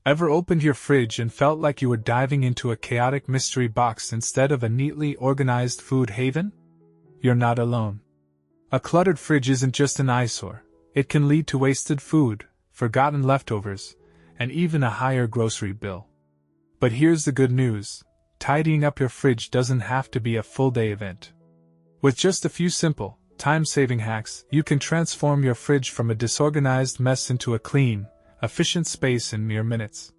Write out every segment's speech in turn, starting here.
Ever opened your fridge and felt like you were diving into a chaotic mystery box instead of a neatly organized food haven? You're not alone. A cluttered fridge isn't just an eyesore. It can lead to wasted food, forgotten leftovers, and even a higher grocery bill. But here's the good news. Tidying up your fridge doesn't have to be a full-day event. With just a few simple, time-saving hacks, you can transform your fridge from a disorganized mess into a clean, efficient space in mere minutes.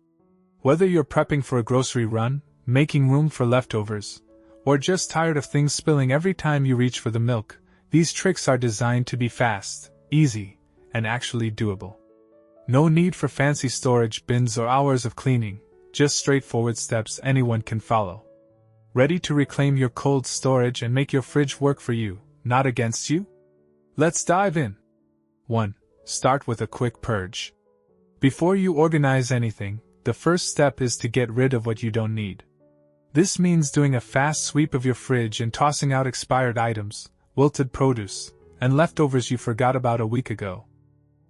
Whether you're prepping for a grocery run, making room for leftovers, or just tired of things spilling every time you reach for the milk, these tricks are designed to be fast, easy, and actually doable. No need for fancy storage bins or hours of cleaning, just straightforward steps anyone can follow. Ready to reclaim your cold storage and make your fridge work for you, not against you? Let's dive in. 1. Start with a quick purge. Before you organize anything, the first step is to get rid of what you don't need. This means doing a fast sweep of your fridge and tossing out expired items, wilted produce, and leftovers you forgot about a week ago.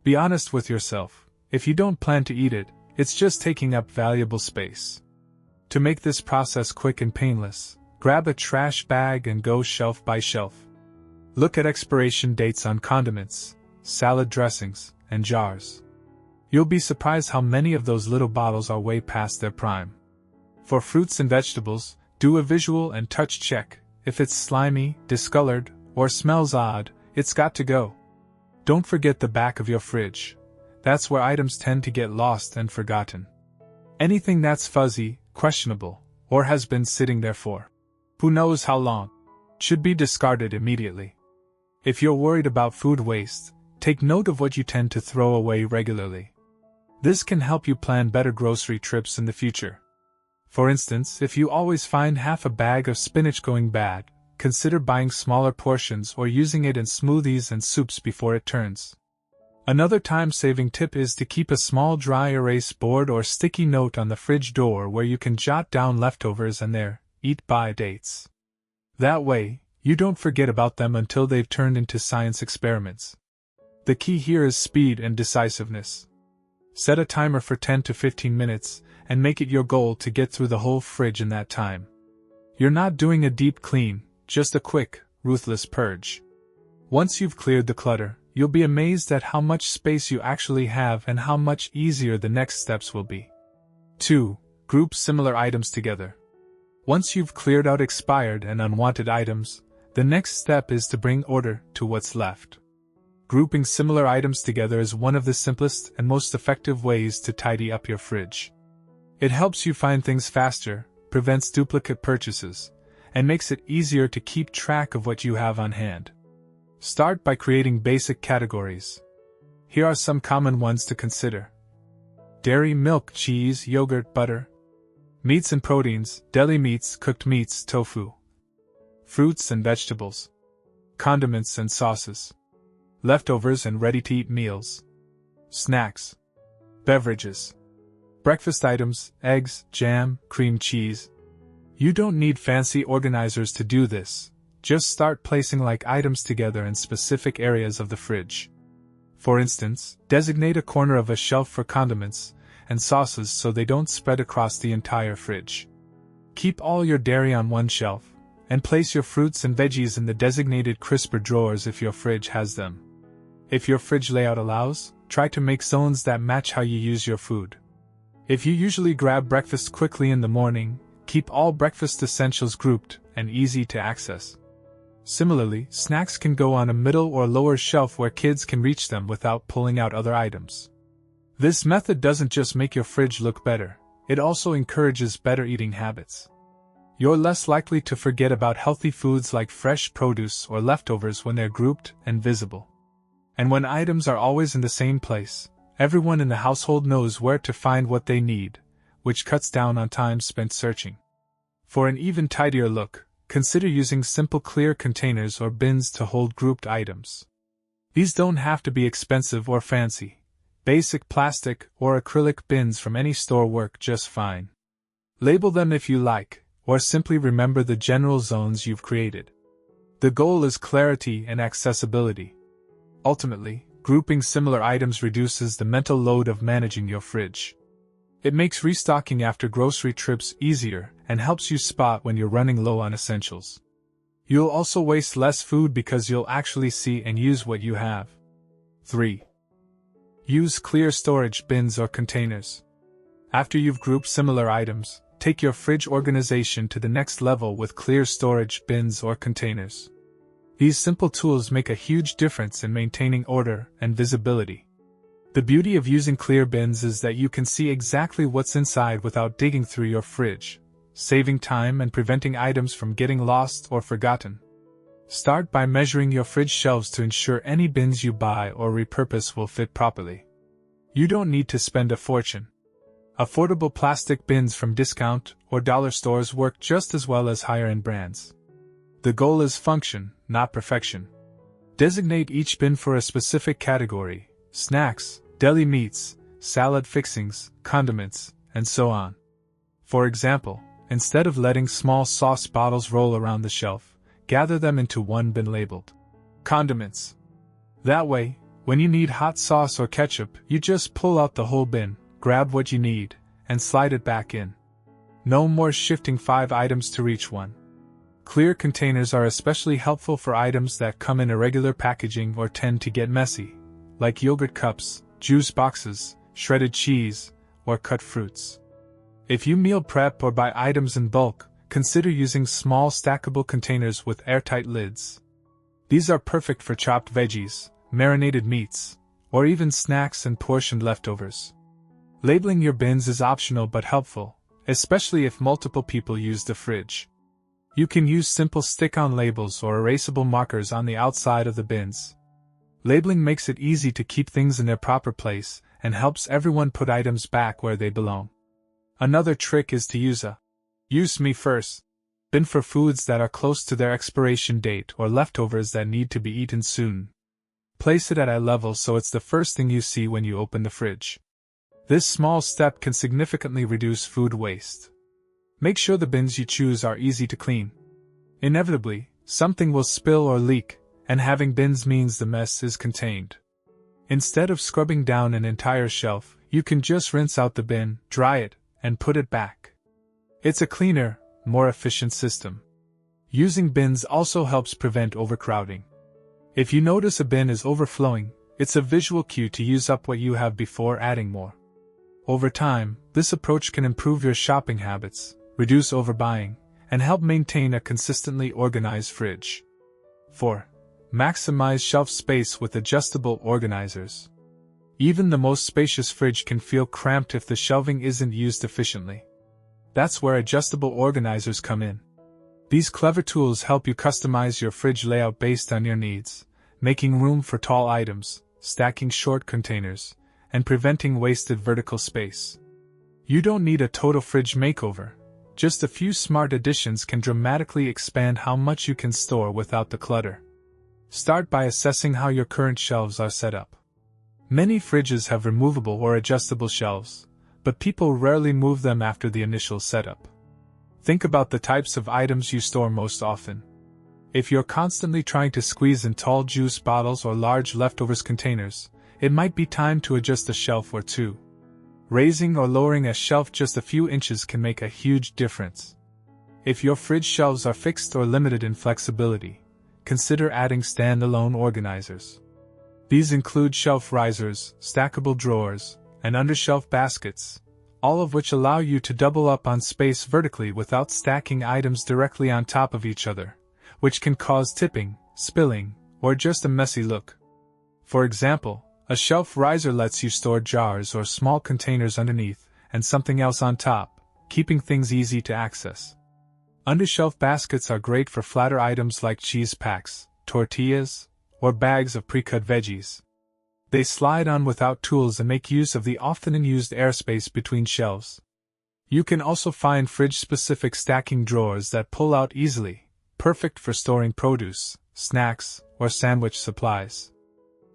Be honest with yourself. If you don't plan to eat it, it's just taking up valuable space. To make this process quick and painless, grab a trash bag and go shelf by shelf. Look at expiration dates on condiments, salad dressings, and jars. You'll be surprised how many of those little bottles are way past their prime. For fruits and vegetables, do a visual and touch check. If it's slimy, discolored, or smells odd, it's got to go. Don't forget the back of your fridge. That's where items tend to get lost and forgotten. Anything that's fuzzy, questionable, or has been sitting there for who knows how long should be discarded immediately. If you're worried about food waste, take note of what you tend to throw away regularly. This can help you plan better grocery trips in the future. For instance, if you always find half a bag of spinach going bad, consider buying smaller portions or using it in smoothies and soups before it turns. Another time-saving tip is to keep a small dry erase board or sticky note on the fridge door where you can jot down leftovers and their eat-by dates. That way, you don't forget about them until they've turned into science experiments. The key here is speed and decisiveness. Set a timer for 10 to 15 minutes, and make it your goal to get through the whole fridge in that time. You're not doing a deep clean, just a quick, ruthless purge. Once you've cleared the clutter, you'll be amazed at how much space you actually have and how much easier the next steps will be. 2. Group similar items together. Once you've cleared out expired and unwanted items, the next step is to bring order to what's left. Grouping similar items together is one of the simplest and most effective ways to tidy up your fridge. It helps you find things faster, prevents duplicate purchases, and makes it easier to keep track of what you have on hand. Start by creating basic categories. Here are some common ones to consider: dairy, milk, cheese, yogurt, butter. Meats and proteins, deli meats, cooked meats, tofu. Fruits and vegetables. Condiments and sauces. Leftovers and ready-to-eat meals. Snacks. Beverages. Breakfast items, eggs, jam, cream cheese. You don't need fancy organizers to do this. Just start placing like items together in specific areas of the fridge. For instance, designate a corner of a shelf for condiments and sauces so they don't spread across the entire fridge. Keep all your dairy on one shelf, and place your fruits and veggies in the designated crisper drawers if your fridge has them. If your fridge layout allows, try to make zones that match how you use your food. If you usually grab breakfast quickly in the morning, keep all breakfast essentials grouped and easy to access. Similarly, snacks can go on a middle or lower shelf where kids can reach them without pulling out other items. This method doesn't just make your fridge look better, it also encourages better eating habits. You're less likely to forget about healthy foods like fresh produce or leftovers when they're grouped and visible. And when items are always in the same place, everyone in the household knows where to find what they need, which cuts down on time spent searching. For an even tidier look, consider using simple clear containers or bins to hold grouped items. These don't have to be expensive or fancy. Basic plastic or acrylic bins from any store work just fine. Label them if you like, or simply remember the general zones you've created. The goal is clarity and accessibility. Ultimately, grouping similar items reduces the mental load of managing your fridge. It makes restocking after grocery trips easier and helps you spot when you're running low on essentials. You'll also waste less food because you'll actually see and use what you have. 3. Use clear storage bins or containers. After you've grouped similar items, take your fridge organization to the next level with clear storage bins or containers. These simple tools make a huge difference in maintaining order and visibility. The beauty of using clear bins is that you can see exactly what's inside without digging through your fridge, saving time and preventing items from getting lost or forgotten. Start by measuring your fridge shelves to ensure any bins you buy or repurpose will fit properly. You don't need to spend a fortune. Affordable plastic bins from discount or dollar stores work just as well as higher-end brands. The goal is function, not perfection. Designate each bin for a specific category: snacks, deli meats, salad fixings, condiments, and so on. For example, instead of letting small sauce bottles roll around the shelf, gather them into one bin labeled condiments. That way, when you need hot sauce or ketchup, you just pull out the whole bin, grab what you need, and slide it back in. No more shifting 5 items to reach one. Clear containers are especially helpful for items that come in irregular packaging or tend to get messy, like yogurt cups, juice boxes, shredded cheese, or cut fruits. If you meal prep or buy items in bulk, consider using small stackable containers with airtight lids. These are perfect for chopped veggies, marinated meats, or even snacks and portioned leftovers. Labeling your bins is optional but helpful, especially if multiple people use the fridge. You can use simple stick-on labels or erasable markers on the outside of the bins. Labeling makes it easy to keep things in their proper place and helps everyone put items back where they belong. Another trick is to use a "Use Me First" bin for foods that are close to their expiration date or leftovers that need to be eaten soon. Place it at eye level so it's the first thing you see when you open the fridge. This small step can significantly reduce food waste. Make sure the bins you choose are easy to clean. Inevitably, something will spill or leak, and having bins means the mess is contained. Instead of scrubbing down an entire shelf, you can just rinse out the bin, dry it, and put it back. It's a cleaner, more efficient system. Using bins also helps prevent overcrowding. If you notice a bin is overflowing, it's a visual cue to use up what you have before adding more. Over time, this approach can improve your shopping habits, reduce overbuying, and help maintain a consistently organized fridge. 4. Maximize shelf space with adjustable organizers. Even the most spacious fridge can feel cramped if the shelving isn't used efficiently. That's where adjustable organizers come in. These clever tools help you customize your fridge layout based on your needs, making room for tall items, stacking short containers, and preventing wasted vertical space. You don't need a total fridge makeover. Just a few smart additions can dramatically expand how much you can store without the clutter. Start by assessing how your current shelves are set up. Many fridges have removable or adjustable shelves, but people rarely move them after the initial setup. Think about the types of items you store most often. If you're constantly trying to squeeze in tall juice bottles or large leftovers containers, it might be time to adjust a shelf or two. Raising or lowering a shelf just a few inches can make a huge difference. If your fridge shelves are fixed or limited in flexibility, consider adding standalone organizers. These include shelf risers, stackable drawers, and undershelf baskets, all of which allow you to double up on space vertically without stacking items directly on top of each other, which can cause tipping, spilling, or just a messy look. For example, a shelf riser lets you store jars or small containers underneath and something else on top, keeping things easy to access. Undershelf baskets are great for flatter items like cheese packs, tortillas, or bags of pre-cut veggies. They slide on without tools and make use of the often unused airspace between shelves. You can also find fridge-specific stacking drawers that pull out easily, perfect for storing produce, snacks, or sandwich supplies.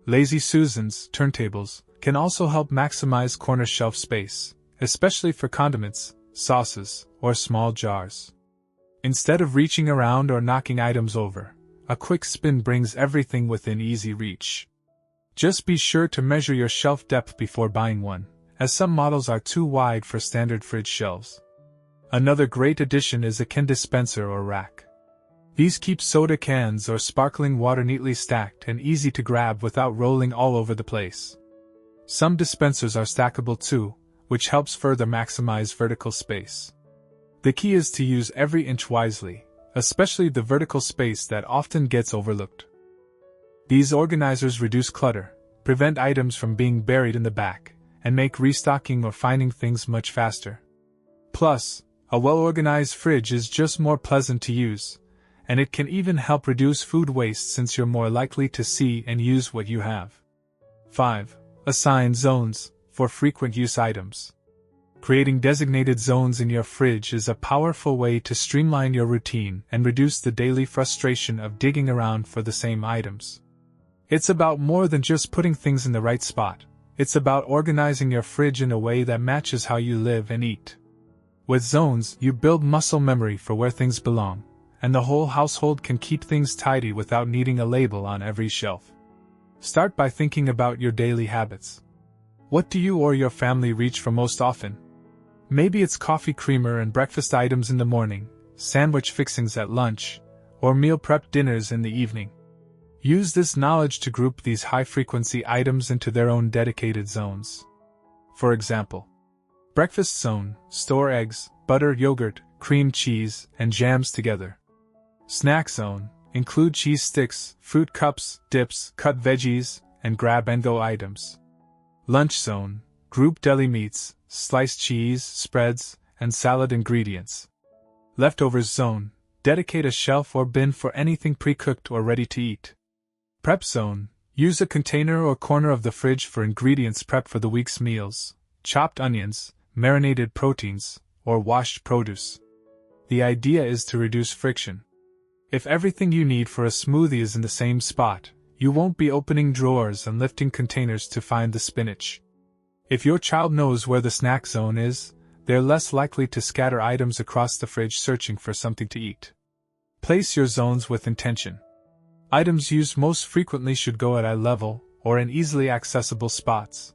Lazy Susans, turntables, can also help maximize corner shelf space, especially for condiments, sauces, or small jars. Instead of reaching around or knocking items over, a quick spin brings everything within easy reach. Just be sure to measure your shelf depth before buying one, as some models are too wide for standard fridge shelves. Another great addition is a can dispenser or rack. These keep soda cans or sparkling water neatly stacked and easy to grab without rolling all over the place. Some dispensers are stackable too, which helps further maximize vertical space. The key is to use every inch wisely, especially the vertical space that often gets overlooked. These organizers reduce clutter, prevent items from being buried in the back, and make restocking or finding things much faster. Plus, a well-organized fridge is just more pleasant to use, and it can even help reduce food waste since you're more likely to see and use what you have. 5. Assign zones for frequent use items. Creating designated zones in your fridge is a powerful way to streamline your routine and reduce the daily frustration of digging around for the same items. It's about more than just putting things in the right spot. It's about organizing your fridge in a way that matches how you live and eat. With zones, you build muscle memory for where things belong, and the whole household can keep things tidy without needing a label on every shelf. Start by thinking about your daily habits. What do you or your family reach for most often? Maybe it's coffee creamer and breakfast items in the morning, sandwich fixings at lunch, or meal prep dinners in the evening. Use this knowledge to group these high-frequency items into their own dedicated zones. For example, breakfast zone: store eggs, butter, yogurt, cream cheese, and jams together. Snack zone: include cheese sticks, fruit cups, dips, cut veggies, and grab-and-go items. Lunch zone: group deli meats, sliced cheese, spreads, and salad ingredients. Leftovers zone: dedicate a shelf or bin for anything pre-cooked or ready to eat. Prep zone: use a container or corner of the fridge for ingredients prepped for the week's meals, chopped onions, marinated proteins, or washed produce. The idea is to reduce friction. If everything you need for a smoothie is in the same spot, you won't be opening drawers and lifting containers to find the spinach. If your child knows where the snack zone is, they're less likely to scatter items across the fridge searching for something to eat. Place your zones with intention. Items used most frequently should go at eye level or in easily accessible spots.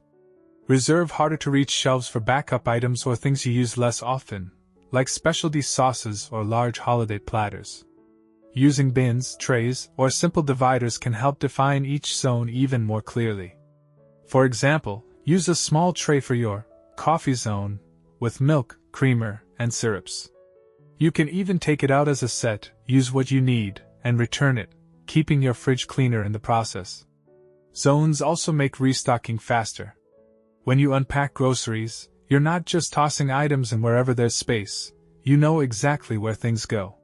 Reserve harder-to-reach shelves for backup items or things you use less often, like specialty sauces or large holiday platters. Using bins, trays, or simple dividers can help define each zone even more clearly. For example, use a small tray for your coffee zone, with milk, creamer, and syrups. You can even take it out as a set, use what you need, and return it, keeping your fridge cleaner in the process. Zones also make restocking faster. When you unpack groceries, you're not just tossing items in wherever there's space, you know exactly where things go.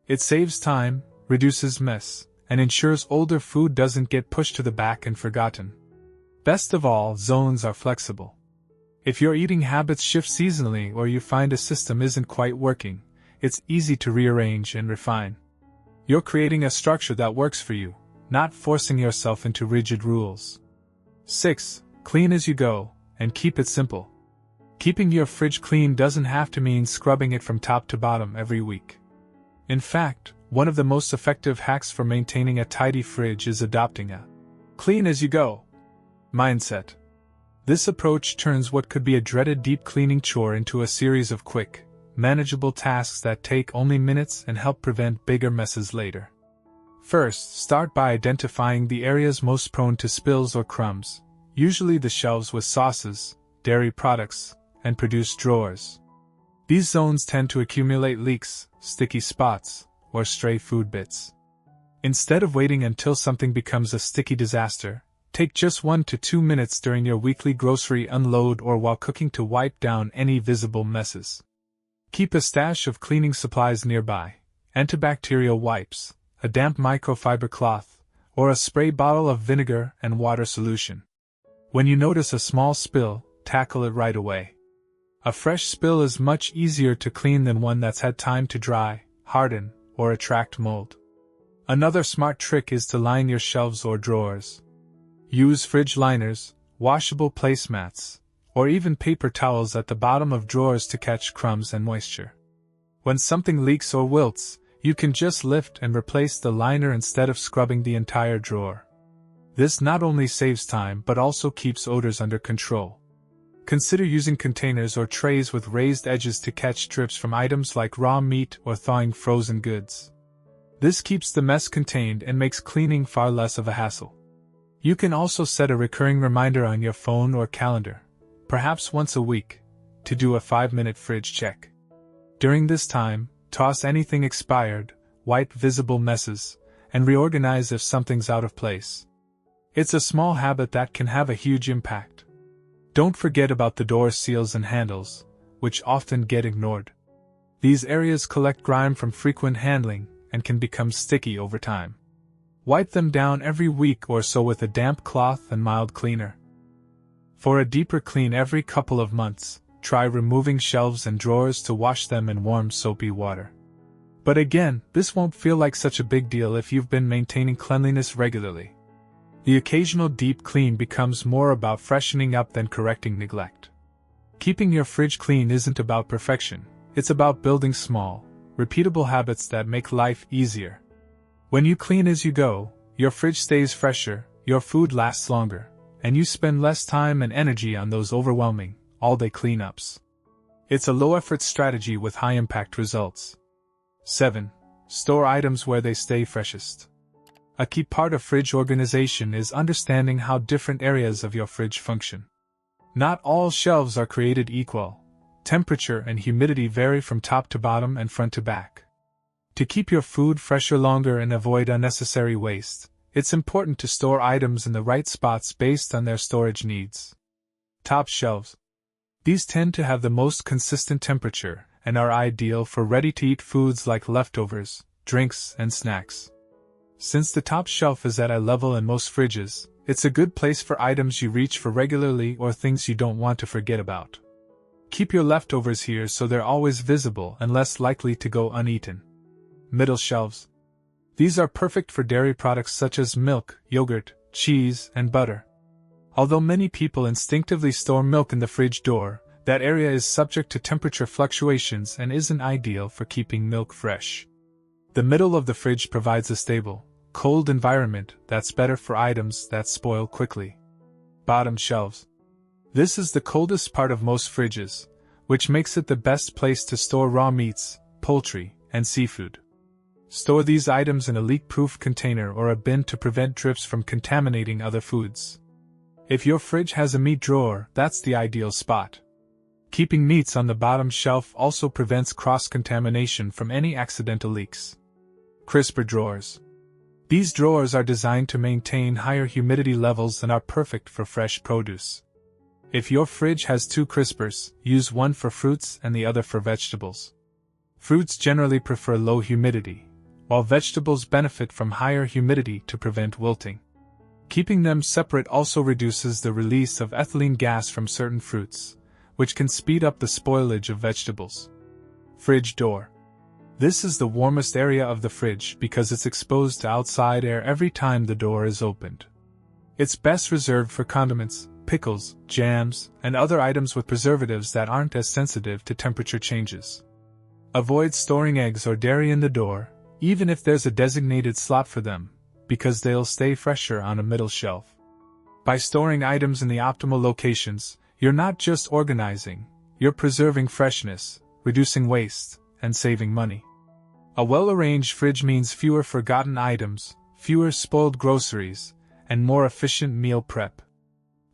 It saves time, reduces mess, and ensures older food doesn't get pushed to the back and forgotten. Best of all, zones are flexible. If your eating habits shift seasonally or you find a system isn't quite working, it's easy to rearrange and refine. You're creating a structure that works for you, not forcing yourself into rigid rules. 6. Clean as you go, and keep it simple. Keeping your fridge clean doesn't have to mean scrubbing it from top to bottom every week. In fact, one of the most effective hacks for maintaining a tidy fridge is adopting a clean as you go mindset. This approach turns what could be a dreaded deep cleaning chore into a series of quick, manageable tasks that take only minutes and help prevent bigger messes later. First, start by identifying the areas most prone to spills or crumbs, usually the shelves with sauces, dairy products, and produce drawers. These zones tend to accumulate leaks, sticky spots, or stray food bits. Instead of waiting until something becomes a sticky disaster, take just 1 to 2 minutes during your weekly grocery unload or while cooking to wipe down any visible messes. Keep a stash of cleaning supplies nearby: antibacterial wipes, a damp microfiber cloth, or a spray bottle of vinegar and water solution. When you notice a small spill, tackle it right away. A fresh spill is much easier to clean than one that's had time to dry, harden, or attract mold. Another smart trick is to line your shelves or drawers. Use fridge liners, washable placemats, or even paper towels at the bottom of drawers to catch crumbs and moisture. When something leaks or wilts, you can just lift and replace the liner instead of scrubbing the entire drawer. This not only saves time but also keeps odors under control. Consider using containers or trays with raised edges to catch drips from items like raw meat or thawing frozen goods. This keeps the mess contained and makes cleaning far less of a hassle. You can also set a recurring reminder on your phone or calendar, perhaps once a week, to do a 5-minute fridge check. During this time, toss anything expired, wipe visible messes, and reorganize if something's out of place. It's a small habit that can have a huge impact. Don't forget about the door seals and handles, which often get ignored. These areas collect grime from frequent handling and can become sticky over time. Wipe them down every week or so with a damp cloth and mild cleaner. For a deeper clean every couple of months, try removing shelves and drawers to wash them in warm soapy water. But again, this won't feel like such a big deal if you've been maintaining cleanliness regularly. The occasional deep clean becomes more about freshening up than correcting neglect. Keeping your fridge clean isn't about perfection, it's about building small, repeatable habits that make life easier. When you clean as you go, your fridge stays fresher, your food lasts longer, and you spend less time and energy on those overwhelming, all-day cleanups. It's a low-effort strategy with high-impact results. 7. Store items where they stay freshest. A key part of fridge organization is understanding how different areas of your fridge function. Not all shelves are created equal. Temperature and humidity vary from top to bottom and front to back. To keep your food fresher longer and avoid unnecessary waste, it's important to store items in the right spots based on their storage needs. Top shelves. These tend to have the most consistent temperature and are ideal for ready-to-eat foods like leftovers, drinks, and snacks. Since the top shelf is at eye level in most fridges, it's a good place for items you reach for regularly or things you don't want to forget about. Keep your leftovers here so they're always visible and less likely to go uneaten. Middle shelves. These are perfect for dairy products such as milk, yogurt, cheese, and butter. Although many people instinctively store milk in the fridge door, that area is subject to temperature fluctuations and isn't ideal for keeping milk fresh. The middle of the fridge provides a stable, cold environment that's better for items that spoil quickly. Bottom shelves. This is the coldest part of most fridges, which makes it the best place to store raw meats, poultry, and seafood. Store these items in a leak-proof container or a bin to prevent drips from contaminating other foods. If your fridge has a meat drawer, that's the ideal spot. Keeping meats on the bottom shelf also prevents cross-contamination from any accidental leaks. Crisper drawers. These drawers are designed to maintain higher humidity levels and are perfect for fresh produce. If your fridge has 2 crispers, use one for fruits and the other for vegetables. Fruits generally prefer low humidity, while vegetables benefit from higher humidity to prevent wilting. Keeping them separate also reduces the release of ethylene gas from certain fruits, which can speed up the spoilage of vegetables. Fridge door. This is the warmest area of the fridge because it's exposed to outside air every time the door is opened. It's best reserved for condiments, pickles, jams, and other items with preservatives that aren't as sensitive to temperature changes. Avoid storing eggs or dairy in the door, even if there's a designated slot for them, because they'll stay fresher on a middle shelf. By storing items in the optimal locations, you're not just organizing, you're preserving freshness, reducing waste, and saving money. A well-arranged fridge means fewer forgotten items, fewer spoiled groceries, and more efficient meal prep.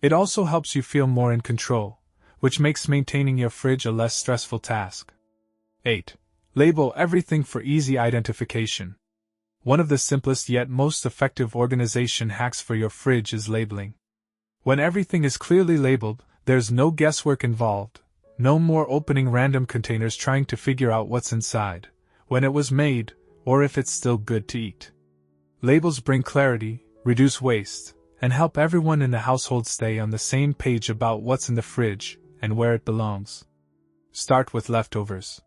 It also helps you feel more in control, which makes maintaining your fridge a less stressful task. 8. Label everything for easy identification. One of the simplest yet most effective organization hacks for your fridge is labeling. When everything is clearly labeled, there's no guesswork involved, no more opening random containers trying to figure out what's inside, when it was made, or if it's still good to eat. Labels bring clarity, reduce waste, and help everyone in the household stay on the same page about what's in the fridge and where it belongs. Start with leftovers.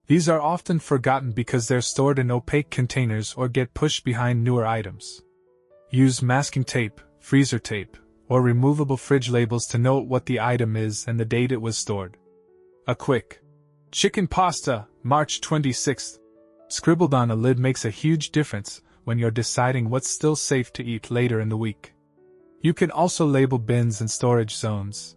These are often forgotten because they're stored in opaque containers or get pushed behind newer items. Use masking tape, freezer tape, or removable fridge labels to note what the item is and the date it was stored. A quick chicken pasta, March 26th, scribbled on a lid makes a huge difference when you're deciding what's still safe to eat later in the week. You can also label bins and storage zones.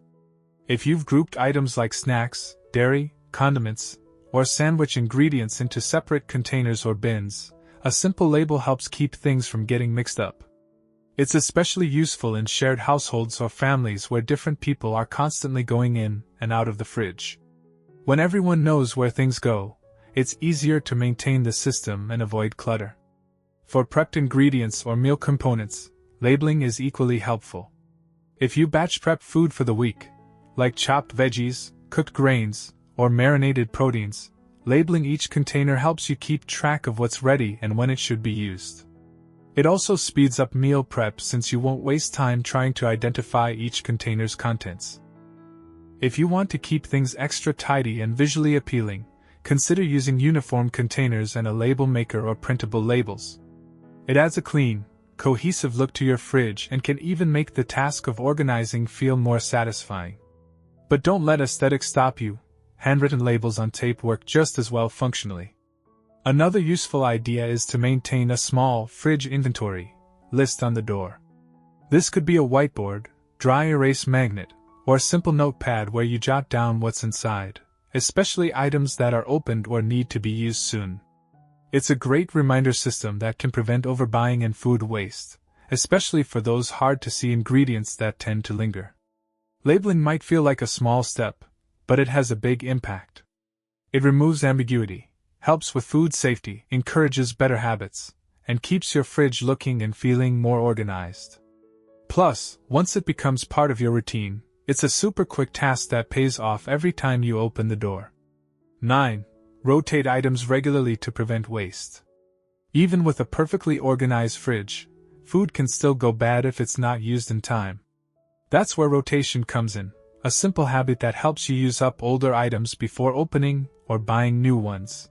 If you've grouped items like snacks, dairy, condiments, or sandwich ingredients into separate containers or bins, a simple label helps keep things from getting mixed up. It's especially useful in shared households or families where different people are constantly going in and out of the fridge. When everyone knows where things go, it's easier to maintain the system and avoid clutter. For prepped ingredients or meal components, labeling is equally helpful. If you batch prep food for the week, like chopped veggies, cooked grains, or marinated proteins, labeling each container helps you keep track of what's ready and when it should be used. It also speeds up meal prep since you won't waste time trying to identify each container's contents. If you want to keep things extra tidy and visually appealing, consider using uniform containers and a label maker or printable labels. It adds a clean, cohesive look to your fridge and can even make the task of organizing feel more satisfying. But don't let aesthetics stop you. Handwritten labels on tape work just as well functionally. Another useful idea is to maintain a small fridge inventory list on the door. This could be a whiteboard, dry erase magnet, or a simple notepad where you jot down what's inside, especially items that are opened or need to be used soon. It's a great reminder system that can prevent overbuying and food waste, especially for those hard-to-see ingredients that tend to linger. Labeling might feel like a small step, but it has a big impact. It removes ambiguity, helps with food safety, encourages better habits, and keeps your fridge looking and feeling more organized. Plus, once it becomes part of your routine, it's a super quick task that pays off every time you open the door. 9. Rotate items regularly to prevent waste. Even with a perfectly organized fridge, food can still go bad if it's not used in time. That's where rotation comes in. A simple habit that helps you use up older items before opening or buying new ones.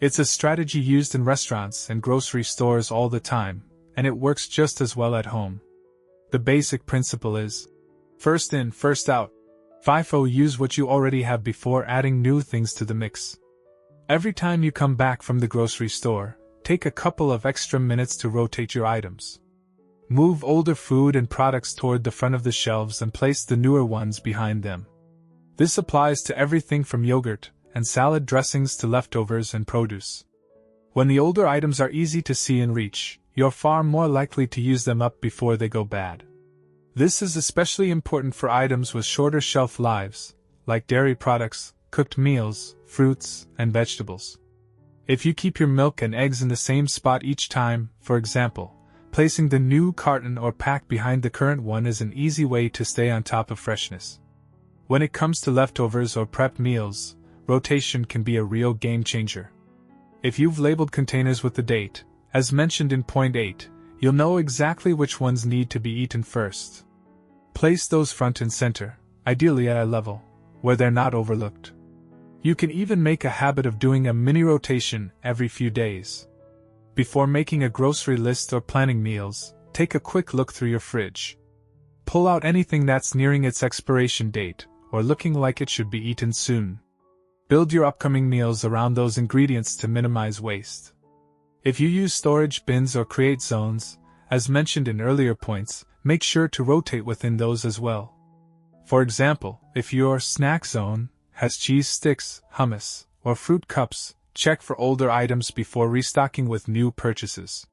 It's a strategy used in restaurants and grocery stores all the time, and it works just as well at home. The basic principle is first in, first out. FIFO, use what you already have before adding new things to the mix. Every time you come back from the grocery store, take a couple of extra minutes to rotate your items. Move older food and products toward the front of the shelves and place the newer ones behind them. This applies to everything from yogurt and salad dressings to leftovers and produce. When the older items are easy to see and reach, you're far more likely to use them up before they go bad. This is especially important for items with shorter shelf lives, like dairy products, cooked meals, fruits, and vegetables. If you keep your milk and eggs in the same spot each time, for example, placing the new carton or pack behind the current one is an easy way to stay on top of freshness. When it comes to leftovers or prepped meals, rotation can be a real game changer. If you've labeled containers with the date, as mentioned in point 8, you'll know exactly which ones need to be eaten first. Place those front and center, ideally at a level where they're not overlooked. You can even make a habit of doing a mini rotation every few days. Before making a grocery list or planning meals, take a quick look through your fridge. Pull out anything that's nearing its expiration date or looking like it should be eaten soon. Build your upcoming meals around those ingredients to minimize waste. If you use storage bins or create zones, as mentioned in earlier points, make sure to rotate within those as well. For example, if your snack zone has cheese sticks, hummus, or fruit cups, check for older items before restocking with new purchases.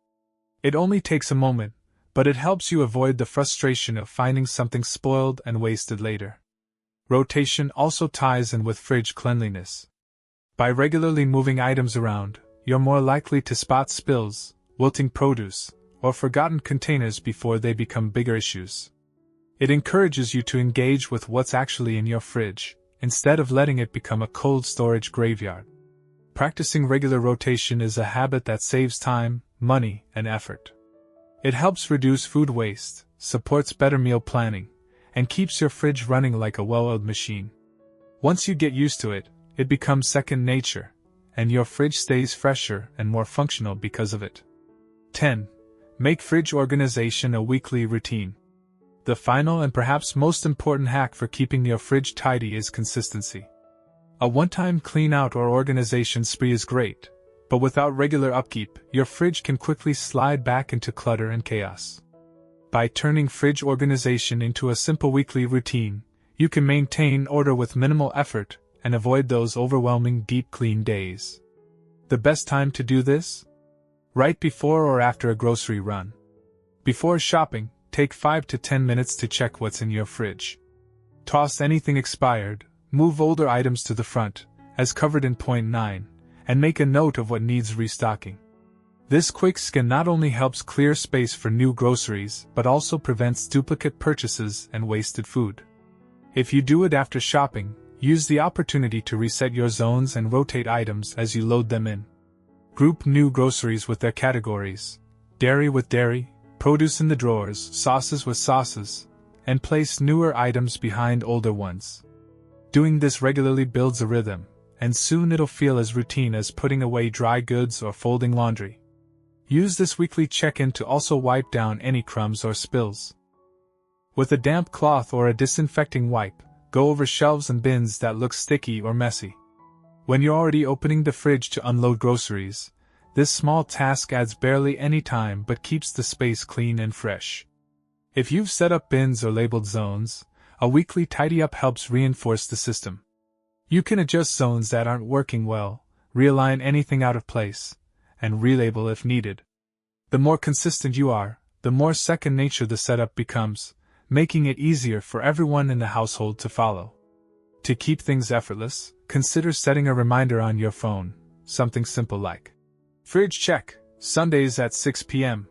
It only takes a moment, but it helps you avoid the frustration of finding something spoiled and wasted later. Rotation also ties in with fridge cleanliness. By regularly moving items around, you're more likely to spot spills, wilting produce, or forgotten containers before they become bigger issues. It encourages you to engage with what's actually in your fridge, instead of letting it become a cold storage graveyard. Practicing regular rotation is a habit that saves time, money, and effort. It helps reduce food waste, supports better meal planning, and keeps your fridge running like a well-oiled machine. Once you get used to it, it becomes second nature, and your fridge stays fresher and more functional because of it. 10. Make fridge organization a weekly routine. The final and perhaps most important hack for keeping your fridge tidy is consistency. A one-time clean-out or organization spree is great, but without regular upkeep, your fridge can quickly slide back into clutter and chaos. By turning fridge organization into a simple weekly routine, You can maintain order with minimal effort and avoid those overwhelming deep clean days. The best time to do this? Right before or after a grocery run. Before shopping, take 5 to 10 minutes to check what's in your fridge. Toss anything expired, move older items to the front, as covered in point 9, and make a note of what needs restocking. This quick scan not only helps clear space for new groceries but also prevents duplicate purchases and wasted food. If you do it after shopping, use the opportunity to reset your zones and rotate items as you load them in. Group new groceries with their categories: dairy with dairy, produce in the drawers, sauces with sauces, and place newer items behind older ones. Doing this regularly builds a rhythm, and soon it'll feel as routine as putting away dry goods or folding laundry. Use this weekly check-in to also wipe down any crumbs or spills. With a damp cloth or a disinfecting wipe, go over shelves and bins that look sticky or messy. When you're already opening the fridge to unload groceries, this small task adds barely any time but keeps the space clean and fresh. If you've set up bins or labeled zones, a weekly tidy-up helps reinforce the system. You can adjust zones that aren't working well, realign anything out of place, and relabel if needed. The more consistent you are, the more second nature the setup becomes, making it easier for everyone in the household to follow. To keep things effortless, consider setting a reminder on your phone, something simple like fridge check, Sundays at 6 p.m.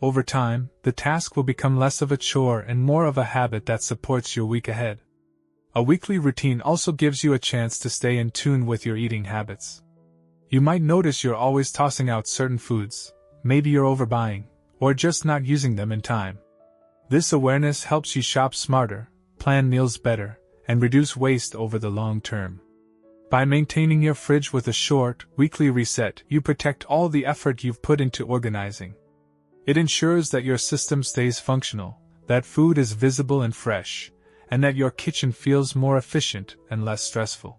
Over time, the task will become less of a chore and more of a habit that supports your week ahead. A weekly routine also gives you a chance to stay in tune with your eating habits. You might notice you're always tossing out certain foods, maybe you're overbuying, or just not using them in time. This awareness helps you shop smarter, plan meals better, and reduce waste over the long term. By maintaining your fridge with a short, weekly reset, you protect all the effort you've put into organizing. It ensures that your system stays functional, that food is visible and fresh, and that your kitchen feels more efficient and less stressful.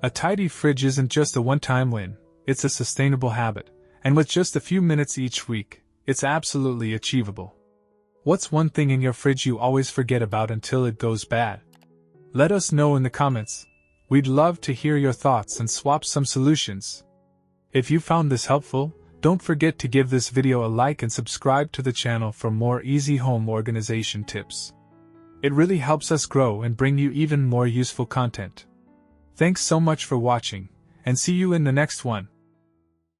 A tidy fridge isn't just a one-time win, it's a sustainable habit, and with just a few minutes each week, it's absolutely achievable. What's one thing in your fridge you always forget about until it goes bad? Let us know in the comments. We'd love to hear your thoughts and swap some solutions. If you found this helpful, don't forget to give this video a like and subscribe to the channel for more easy home organization tips. It really helps us grow and bring you even more useful content. Thanks so much for watching, and see you in the next one.